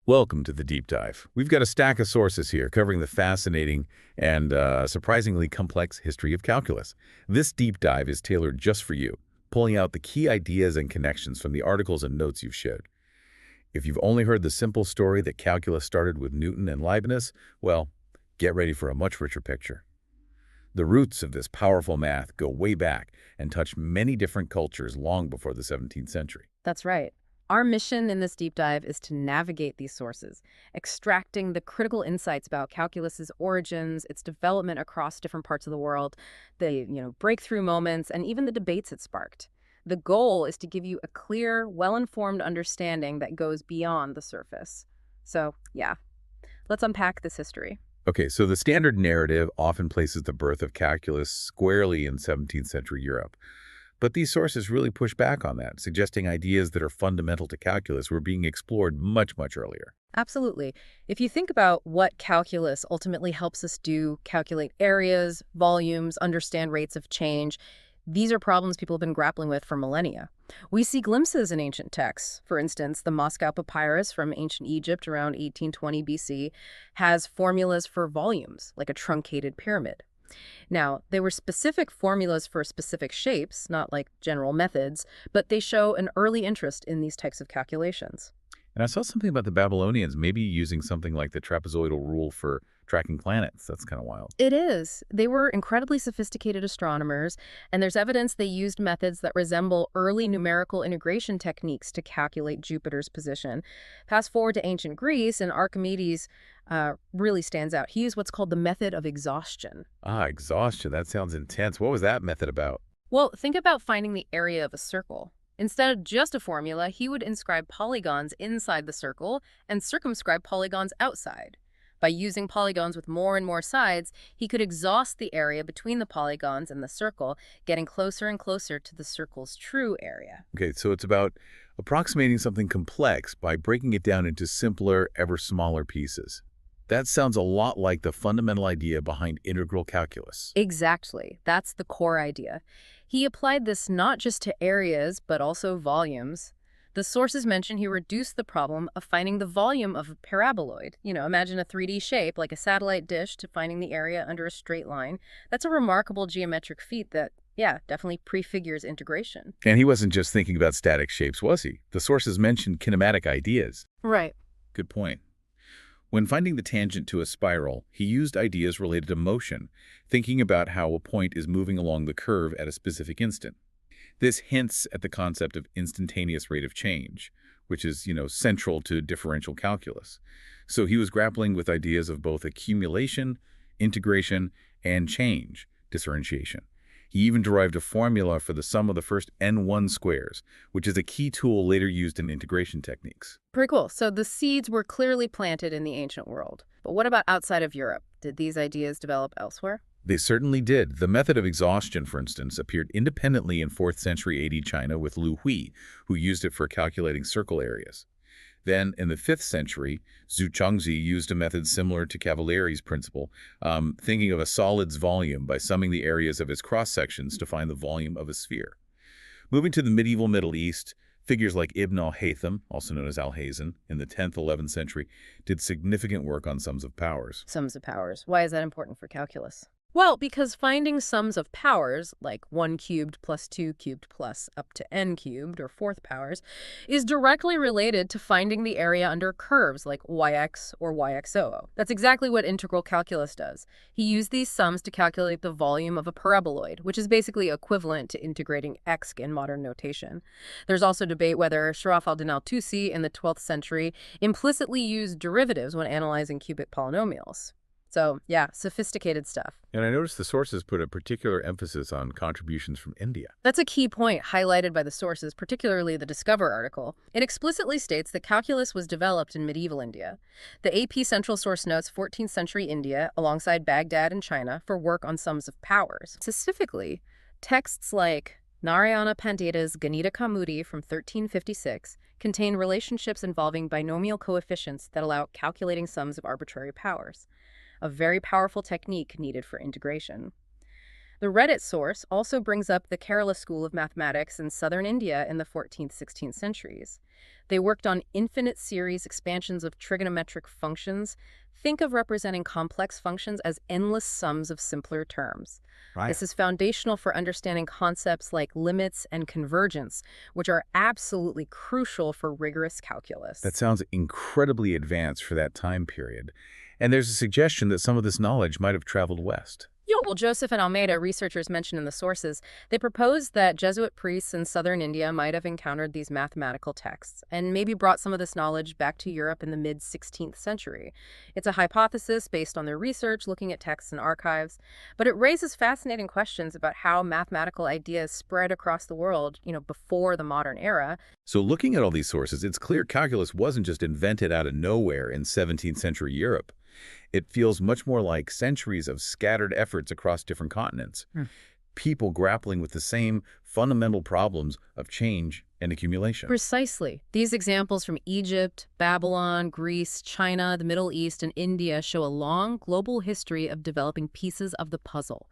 Welcome to the deep dive. We've got a stack of sources here covering the fascinating and surprisingly complex history of calculus. This deep dive is tailored just for you, pulling out the key ideas and connections from the articles and notes you've shared. If you've only heard the simple story that calculus started with Newton and Leibniz, well, get ready for a much richer picture. The roots of this powerful math go way back and touch many different cultures long before the 17th century. That's right. Our mission in this deep dive is to navigate these sources, extracting the critical insights about calculus's origins, its development across different parts of the world, the breakthrough moments, and even the debates it sparked. The goal is to give you a clear, well-informed understanding that goes beyond the surface. So, yeah, let's unpack this history. Okay, so the standard narrative often places the birth of calculus squarely in 17th century Europe. But these sources really push back on that, suggesting ideas that are fundamental to calculus were being explored much, much earlier. Absolutely. If you think about what calculus ultimately helps us do, calculate areas, volumes, understand rates of change, these are problems people have been grappling with for millennia. We see glimpses in ancient texts. For instance, the Moscow Papyrus from ancient Egypt around 1820 BC has formulas for volumes, like a truncated pyramid. Now, they were specific formulas for specific shapes, not like general methods, but they show an early interest in these types of calculations. And I saw something about the Babylonians maybe using something like the trapezoidal rule for tracking planets. That's kind of wild. It is. They were incredibly sophisticated astronomers, and there's evidence they used methods that resemble early numerical integration techniques to calculate Jupiter's position. Fast forward to ancient Greece, and Archimedes really stands out. He used what's called the method of exhaustion. Ah, exhaustion. That sounds intense. What was that method about? Well, think about finding the area of a circle. Instead of just a formula, he would inscribe polygons inside the circle and circumscribe polygons outside. By using polygons with more and more sides, he could exhaust the area between the polygons and the circle, getting closer and closer to the circle's true area. Okay, so it's about approximating something complex by breaking it down into simpler, ever smaller pieces. That sounds a lot like the fundamental idea behind integral calculus. Exactly. That's the core idea. He applied this not just to areas, but also volumes. The sources mention he reduced the problem of finding the volume of a paraboloid. Imagine a 3D shape like a satellite dish to finding the area under a straight line. That's a remarkable geometric feat that, yeah, definitely prefigures integration. And he wasn't just thinking about static shapes, was he? The sources mentioned kinematic ideas. Right. Good point. When finding the tangent to a spiral, he used ideas related to motion, thinking about how a point is moving along the curve at a specific instant. This hints at the concept of instantaneous rate of change, which is, central to differential calculus. So he was grappling with ideas of both accumulation, integration, and change, differentiation. He even derived a formula for the sum of the first n1 squares, which is a key tool later used in integration techniques. Pretty cool. So the seeds were clearly planted in the ancient world. But what about outside of Europe? Did these ideas develop elsewhere? They certainly did. The method of exhaustion, for instance, appeared independently in 4th century AD China with Lu Hui, who used it for calculating circle areas. Then, in the 5th century, Zhu Chongzi used a method similar to Cavalieri's principle, thinking of a solid's volume by summing the areas of its cross-sections to find the volume of a sphere. Moving to the medieval Middle East, figures like Ibn al-Haytham, also known as Alhazen, in the 10th, 11th century, did significant work on sums of powers. Sums of powers. Why is that important for calculus? Well, because finding sums of powers, like 1 cubed plus 2 cubed plus up to n cubed, or fourth powers, is directly related to finding the area under curves like yx or yxo. That's exactly what integral calculus does. He used these sums to calculate the volume of a paraboloid, which is basically equivalent to integrating x in modern notation. There's also debate whether Sharaf al-Din al-Tusi in the 12th century implicitly used derivatives when analyzing cubic polynomials. So, yeah, sophisticated stuff. And I noticed the sources put a particular emphasis on contributions from India. That's a key point highlighted by the sources, particularly the Discover article. It explicitly states that calculus was developed in medieval India. The AP Central Source notes 14th century India alongside Baghdad and China for work on sums of powers. Specifically, texts like Narayana Pandita's Ganita Kaumudi from 1356 contain relationships involving binomial coefficients that allow calculating sums of arbitrary powers, a very powerful technique needed for integration. The Reddit source also brings up the Kerala school of mathematics in southern India in the 14th, 16th centuries. They worked on infinite series expansions of trigonometric functions. Think of representing complex functions as endless sums of simpler terms. Right. This is foundational for understanding concepts like limits and convergence, which are absolutely crucial for rigorous That calculus. sounds incredibly advanced for that time period. And there's a suggestion that some of this knowledge might have traveled west. Well, Joseph and Almeida, researchers mentioned in the sources, they proposed that Jesuit priests in southern India might have encountered these mathematical texts and maybe brought some of this knowledge back to Europe in the mid-16th century. It's a hypothesis based on their research looking at texts and archives, but it raises fascinating questions about how mathematical ideas spread across the world, before the modern era. So looking at all these sources, it's clear calculus wasn't just invented out of nowhere in 17th century Europe. It feels much more like centuries of scattered efforts across different continents. People grappling with the same fundamental problems of change and accumulation. Precisely. These examples from Egypt, Babylon, Greece, China, the Middle East, and India show a long global history of developing pieces of the puzzle.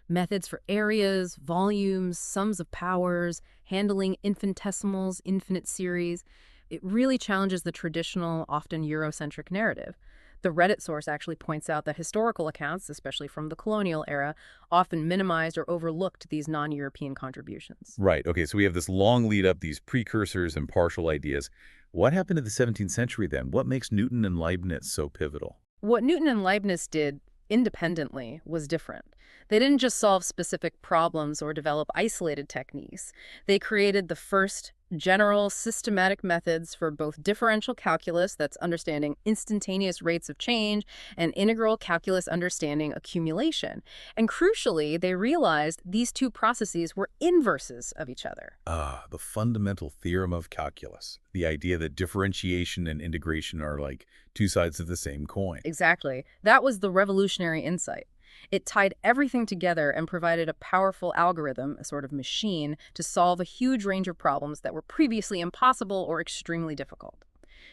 Methods for areas, volumes, sums of powers, handling infinitesimals, infinite series. It really challenges the traditional, often Eurocentric narrative. The Reddit source actually points out that historical accounts, especially from the colonial era, often minimized or overlooked these non-European contributions. Right. Okay, so we have this long lead up, these precursors and partial ideas. What happened in the 17th century then? What makes Newton and Leibniz so pivotal? What Newton and Leibniz did independently was different. They didn't just solve specific problems or develop isolated techniques. They created the first general systematic methods for both differential calculus, that's understanding instantaneous rates of change, and integral calculus, understanding accumulation. And crucially, they realized these two processes were inverses of each other. Ah, the fundamental theorem of calculus. The idea that differentiation and integration are like two sides of the same coin. Exactly. That was the revolutionary insight. It tied everything together and provided a powerful algorithm, a sort of machine, to solve a huge range of problems that were previously impossible or extremely difficult.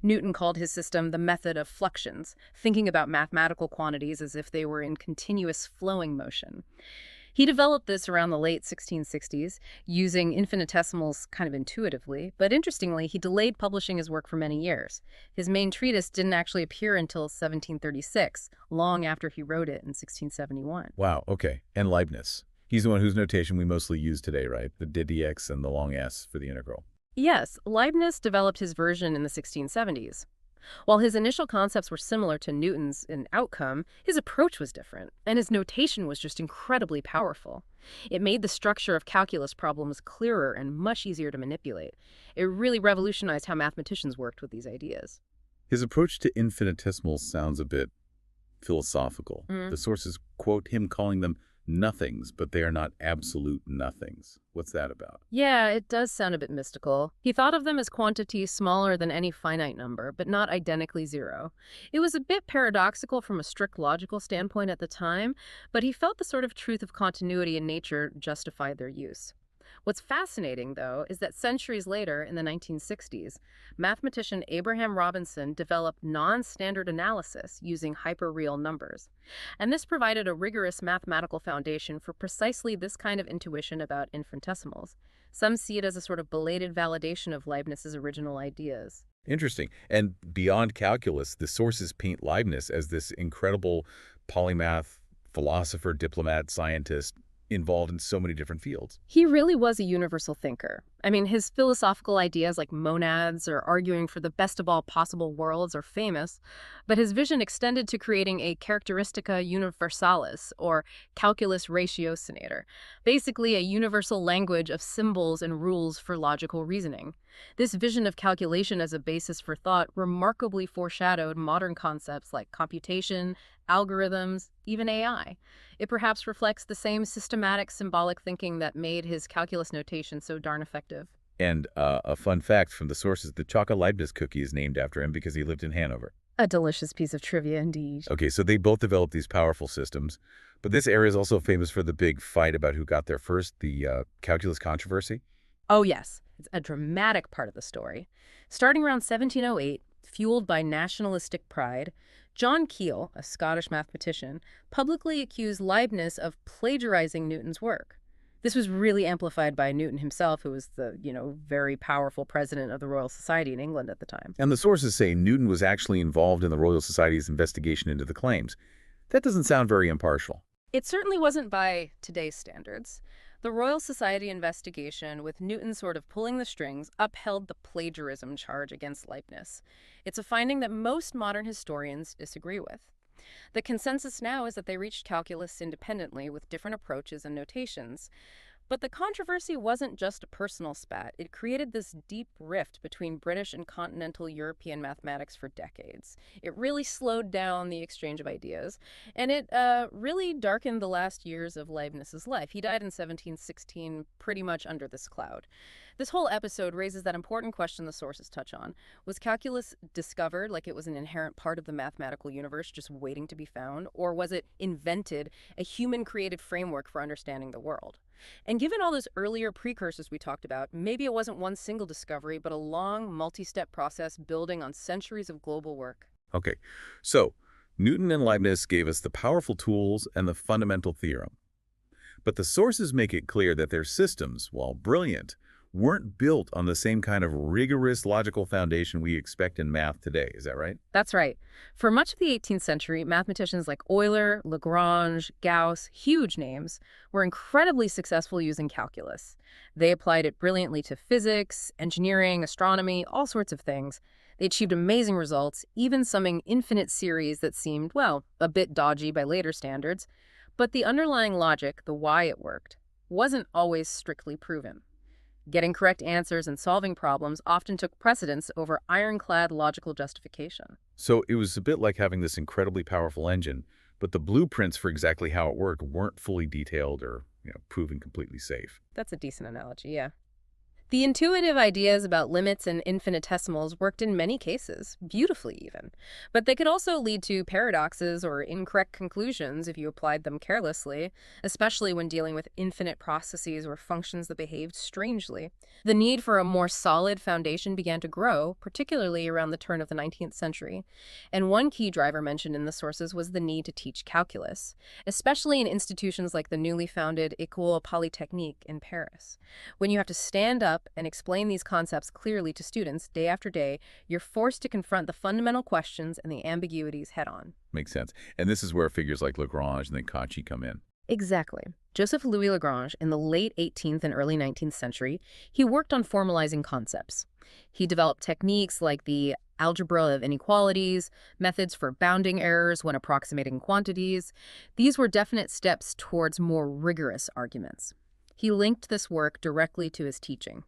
Newton called his system the method of fluxions, thinking about mathematical quantities as if they were in continuous flowing motion. He developed this around the late 1660s, using infinitesimals kind of intuitively, but interestingly, he delayed publishing his work for many years. His main treatise didn't actually appear until 1736, long after he wrote it in 1671. Wow, okay. And Leibniz. He's the one whose notation we mostly use today, right? The ddx and the long s for the integral. Yes, Leibniz developed his version in the 1670s. While his initial concepts were similar to Newton's in outcome, his approach was different, and his notation was just incredibly powerful. It made the structure of calculus problems clearer and much easier to manipulate. It really revolutionized how mathematicians worked with these ideas. His approach to infinitesimals sounds a bit philosophical. Mm. The sources quote him calling them nothings, but they are not absolute nothings. What's that about? Yeah, it does sound a bit mystical. He thought of them as quantities smaller than any finite number, but not identically zero. It was a bit paradoxical from a strict logical standpoint at the time, but he felt the sort of truth of continuity in nature justified their use. What's fascinating, though, is that centuries later, in the 1960s, mathematician Abraham Robinson developed non-standard analysis using hyperreal numbers. And this provided a rigorous mathematical foundation for precisely this kind of intuition about infinitesimals. Some see it as a sort of belated validation of Leibniz's original ideas. Interesting. And beyond calculus, the sources paint Leibniz as this incredible polymath, philosopher, diplomat, scientist, involved in so many different fields. He really was a universal thinker. I mean, his philosophical ideas like monads or arguing for the best of all possible worlds are famous, but his vision extended to creating a characteristica universalis, or calculus ratiocinator, basically a universal language of symbols and rules for logical reasoning. This vision of calculation as a basis for thought remarkably foreshadowed modern concepts like computation, algorithms, even AI. It perhaps reflects the same systematic symbolic thinking that made his calculus notation so darn effective. And a fun fact from the sources, the Chaka Leibniz cookie is named after him because he lived in Hanover. A delicious piece of trivia indeed. Okay, so they both developed these powerful systems, but this area is also famous for the big fight about who got there first, the calculus controversy. Oh yes, it's a dramatic part of the story. Starting around 1708, Fueled by nationalistic pride, John Keill, a Scottish mathematician, publicly accused Leibniz of plagiarizing Newton's work. This was really amplified by Newton himself, who was the, very powerful president of the Royal Society in England at the time. And the sources say Newton was actually involved in the Royal Society's investigation into the claims. That doesn't sound very impartial. It certainly wasn't by today's standards. The Royal Society investigation, with Newton sort of pulling the strings, upheld the plagiarism charge against Leibniz. It's a finding that most modern historians disagree with. The consensus now is that they reached calculus independently with different approaches and notations. But the controversy wasn't just a personal spat. It created this deep rift between British and continental European mathematics for decades. It really slowed down the exchange of ideas, and it really darkened the last years of Leibniz's life. He died in 1716 pretty much under this cloud. This whole episode raises that important question the sources touch on. Was calculus discovered like it was an inherent part of the mathematical universe just waiting to be found? Or was it invented, a human-created framework for understanding the world? And given all those earlier precursors we talked about, maybe it wasn't one single discovery, but a long, multi-step process building on centuries of global work. Okay, so Newton and Leibniz gave us the powerful tools and the fundamental theorem. But the sources make it clear that their systems, while brilliant, weren't built on the same kind of rigorous logical foundation we expect in math today. Is that right? That's right. For much of the 18th century, mathematicians like Euler, Lagrange, Gauss, huge names, were incredibly successful using calculus. They applied it brilliantly to physics, engineering, astronomy, all sorts of things. They achieved amazing results, even summing infinite series that seemed, well, a bit dodgy by later standards. But the underlying logic, the why it worked, wasn't always strictly proven. Getting correct answers and solving problems often took precedence over ironclad logical justification. So it was a bit like having this incredibly powerful engine, but the blueprints for exactly how it worked weren't fully detailed or, proven completely safe. That's a decent analogy, yeah. The intuitive ideas about limits and infinitesimals worked in many cases, beautifully even. But they could also lead to paradoxes or incorrect conclusions if you applied them carelessly, especially when dealing with infinite processes or functions that behaved strangely. The need for a more solid foundation began to grow, particularly around the turn of the 19th century. And one key driver mentioned in the sources was the need to teach calculus, especially in institutions like the newly founded École Polytechnique in Paris. When you have to stand up and explain these concepts clearly to students day after day, you're forced to confront the fundamental questions and the ambiguities head-on. Makes sense. And this is where figures like Lagrange and then Cauchy come in. Exactly. Joseph Louis Lagrange, in the late 18th and early 19th century, he worked on formalizing concepts. He developed techniques like the algebra of inequalities, methods for bounding errors when approximating quantities. These were definite steps towards more rigorous arguments. He linked this work directly to his teaching.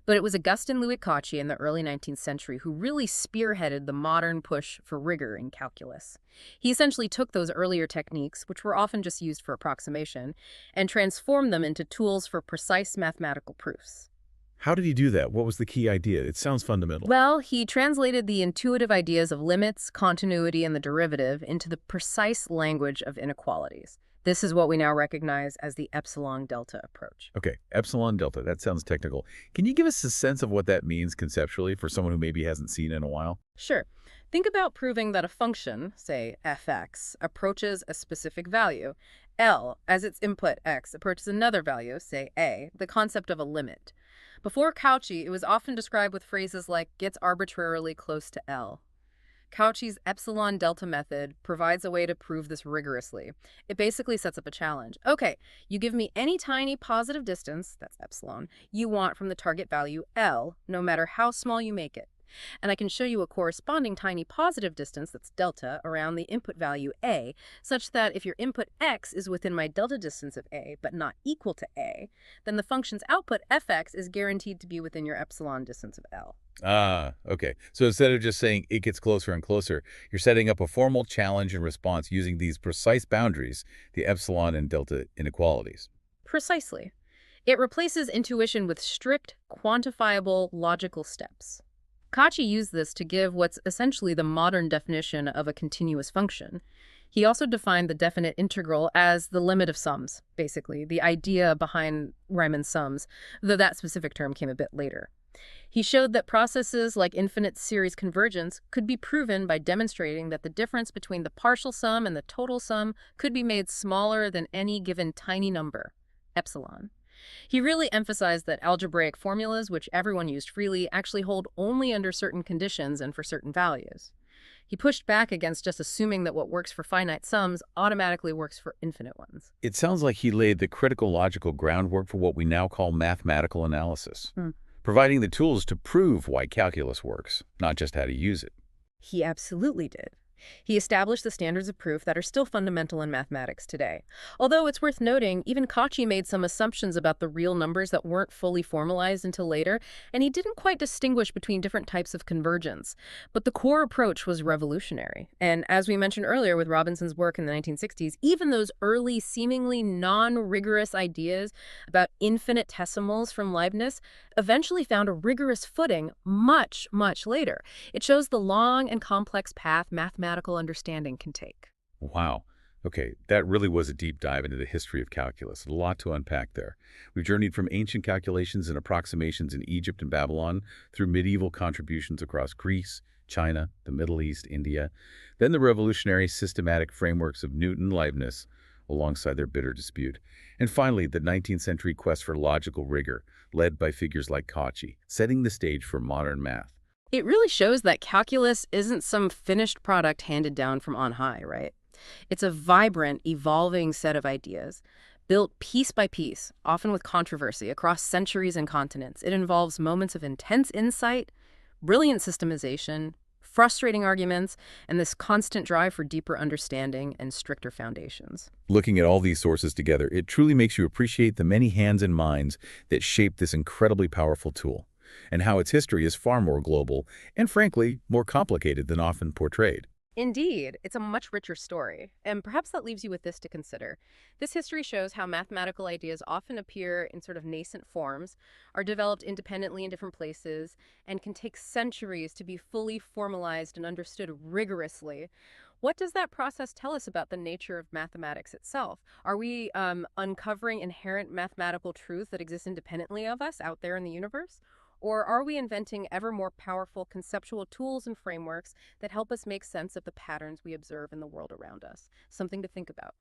But it was Augustin Louis Cauchy in the early 19th century who really spearheaded the modern push for rigor in calculus. He essentially took those earlier techniques, which were often just used for approximation, and transformed them into tools for precise mathematical proofs. How did he do that? What was the key idea? It sounds fundamental. Well, he translated the intuitive ideas of limits, continuity, and the derivative into the precise language of inequalities. This is what we now recognize as the epsilon-delta approach. Okay, epsilon-delta, that sounds technical. Can you give us a sense of what that means conceptually for someone who maybe hasn't seen it in a while? Sure. Think about proving that a function, say fx, approaches a specific value. L, as its input x, approaches another value, say a, the concept of a limit. Before Cauchy, it was often described with phrases like gets arbitrarily close to L. Cauchy's epsilon-delta method provides a way to prove this rigorously. It basically sets up a challenge. Okay, you give me any tiny positive distance, that's epsilon, you want from the target value L, no matter how small you make it. And I can show you a corresponding tiny positive distance, that's delta, around the input value A, such that if your input x is within my delta distance of A, but not equal to A, then the function's output fx is guaranteed to be within your epsilon distance of L. Ah, okay. So instead of just saying it gets closer and closer, you're setting up a formal challenge and response using these precise boundaries, the epsilon and delta inequalities. Precisely. It replaces intuition with strict, quantifiable, logical steps. Cauchy used this to give what's essentially the modern definition of a continuous function. He also defined the definite integral as the limit of sums, basically, the idea behind Riemann's sums, though that specific term came a bit later. He showed that processes like infinite series convergence could be proven by demonstrating that the difference between the partial sum and the total sum could be made smaller than any given tiny number, epsilon. He really emphasized that algebraic formulas, which everyone used freely, actually hold only under certain conditions and for certain values. He pushed back against just assuming that what works for finite sums automatically works for infinite ones. It sounds like he laid the critical logical groundwork for what we now call mathematical analysis, Hmm. providing the tools to prove why calculus works, not just how to use it. He absolutely did. He established the standards of proof that are still fundamental in mathematics today. Although it's worth noting, even Cauchy made some assumptions about the real numbers that weren't fully formalized until later, and he didn't quite distinguish between different types of convergence. But the core approach was revolutionary. And as we mentioned earlier with Robinson's work in the 1960s, even those early, seemingly non-rigorous ideas about infinitesimals from Leibniz eventually found a rigorous footing much, much later. It shows the long and complex path mathematical understanding can take. Wow. Okay, that really was a deep dive into the history of calculus. A lot to unpack there. We've journeyed from ancient calculations and approximations in Egypt and Babylon through medieval contributions across Greece, China, the Middle East, India, then the revolutionary systematic frameworks of Newton, Leibniz, alongside their bitter dispute, and finally the 19th century quest for logical rigor, led by figures like Cauchy, setting the stage for modern math. It really shows that calculus isn't some finished product handed down from on high, right? It's a vibrant, evolving set of ideas, built piece by piece, often with controversy, across centuries and continents. It involves moments of intense insight, brilliant systemization, frustrating arguments, and this constant drive for deeper understanding and stricter foundations. Looking at all these sources together, it truly makes you appreciate the many hands and minds that shape this incredibly powerful tool, and how its history is far more global and, frankly, more complicated than often portrayed. Indeed, it's a much richer story, and perhaps that leaves you with this to consider. This history shows how mathematical ideas often appear in sort of nascent forms, are developed independently in different places, and can take centuries to be fully formalized and understood rigorously. What does that process tell us about the nature of mathematics itself? Are we uncovering inherent mathematical truth that exists independently of us out there in the universe? Or are we inventing ever more powerful conceptual tools and frameworks that help us make sense of the patterns we observe in the world around us? Something to think about.